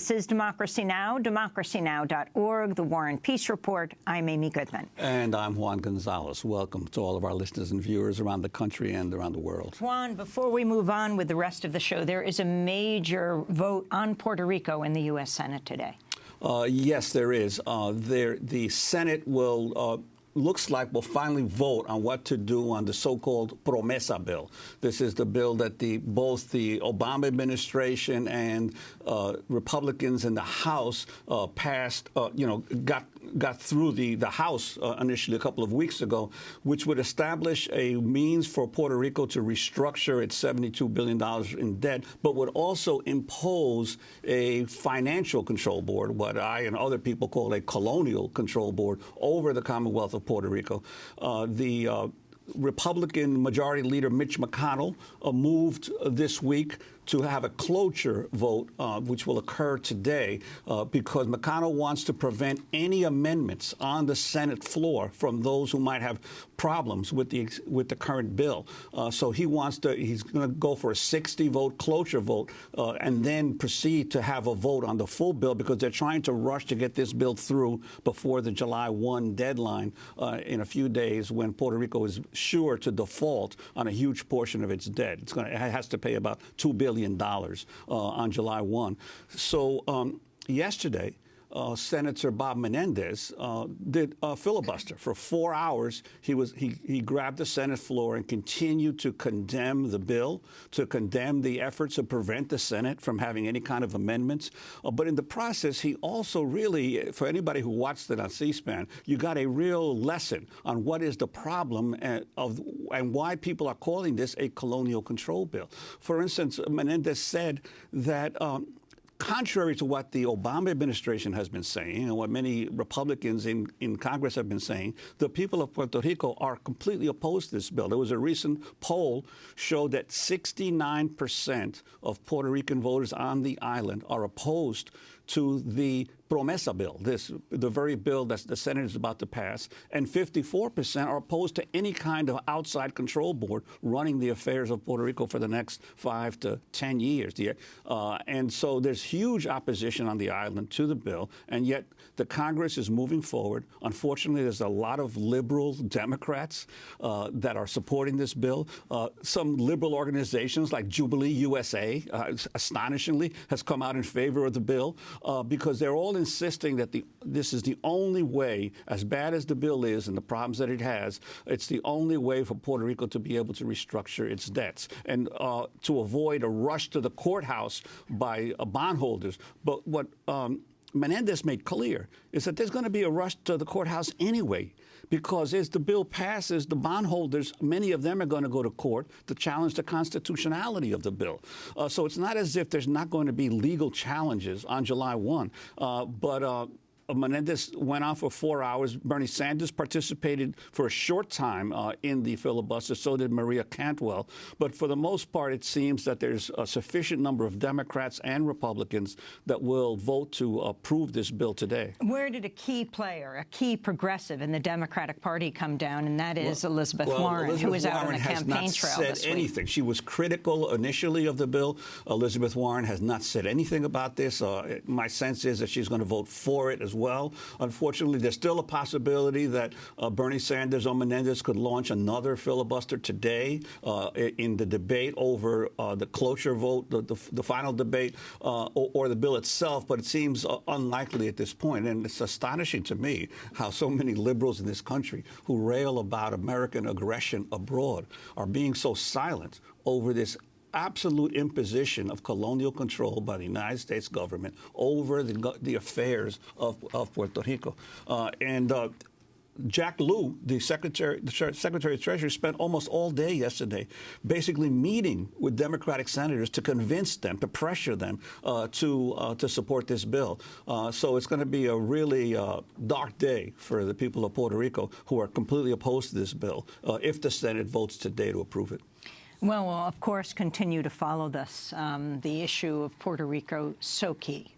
This is Democracy Now!, democracynow.org, The War and Peace Report. I'm Amy Goodman. And I'm Juan Gonzalez. Welcome to all of our listeners and viewers around the country and around the world. Juan, before we move on with the rest of the show, there is a major vote on Puerto Rico in the U.S. Senate today. Yes, there is. The Senate will... looks like we'll finally vote on what to do on the so-called Promesa Bill. This is the bill that both the Obama administration and Republicans in the House passed, got through the House initially a couple of weeks ago, which would establish a means for Puerto Rico to restructure its $72 billion in debt, but would also impose a financial control board, what I and other people call a colonial control board, over the Commonwealth of Puerto Rico. The Republican Majority Leader Mitch McConnell moved this week to have a cloture vote, which will occur today, because McConnell wants to prevent any amendments on the Senate floor from those who might have problems with the current bill. So he's going to go for a 60-vote cloture vote and then proceed to have a vote on the full bill, because they're trying to rush to get this bill through before the July 1 deadline in a few days, when Puerto Rico is sure to default on a huge portion of its debt. It has to pay about $2 billion on July 1. So yesterday, Senator Bob Menendez did a filibuster for 4 hours. He grabbed the Senate floor and continued to condemn the bill, to condemn the efforts to prevent the Senate from having any kind of amendments. But in the process, he also really, for anybody who watched it on C-SPAN, you got a real lesson on what is the problem and why people are calling this a colonial control bill. For instance, Menendez said that contrary to what the Obama administration has been saying and what many Republicans in Congress have been saying, the people of Puerto Rico are completely opposed to this bill. There was a recent poll showed that 69% of Puerto Rican voters on the island are opposed to the Promesa Bill, the very bill that the Senate is about to pass, and 54% are opposed to any kind of outside control board running the affairs of Puerto Rico for the next 5 to 10 years. And so there's huge opposition on the island to the bill, and yet the Congress is moving forward. Unfortunately, there's a lot of liberal Democrats that are supporting this bill. Some liberal organizations like Jubilee USA, astonishingly, has come out in favor of the bill because they're all insisting that this is the only way, as bad as the bill is and the problems that it has, it's the only way for Puerto Rico to be able to restructure its debts and to avoid a rush to the courthouse by bondholders. But what Menendez made clear is that there's going to be a rush to the courthouse anyway, because as the bill passes, the bondholders, many of them are going to go to court to challenge the constitutionality of the bill. So it's not as if there's not going to be legal challenges on July 1. But Menendez went on for 4 hours. Bernie Sanders participated for a short time in the filibuster. So did Maria Cantwell. But for the most part, it seems that there's a sufficient number of Democrats and Republicans that will vote to approve this bill today. Where did a key player, a key progressive in the Democratic Party come down, and that is Elizabeth Warren, who was out on the campaign trail this week? Anything. She was critical initially of the bill. Elizabeth Warren has not said anything about this. My sense is that she's going to vote for it as well. Unfortunately, there's still a possibility that Bernie Sanders or Menendez could launch another filibuster today in the debate over the cloture vote, the final debate, or the bill itself, but it seems unlikely at this point. And it's astonishing to me how so many liberals in this country who rail about American aggression abroad are being so silent over this absolute imposition of colonial control by the United States government over the affairs of Puerto Rico. Jack Lew, the Secretary of Treasury, spent almost all day yesterday basically meeting with Democratic senators to convince them, to pressure them to support this bill. So it's going to be a really dark day for the people of Puerto Rico who are completely opposed to this bill if the Senate votes today to approve it. Well, we'll, of course, continue to follow this. The issue of Puerto Rico, so key.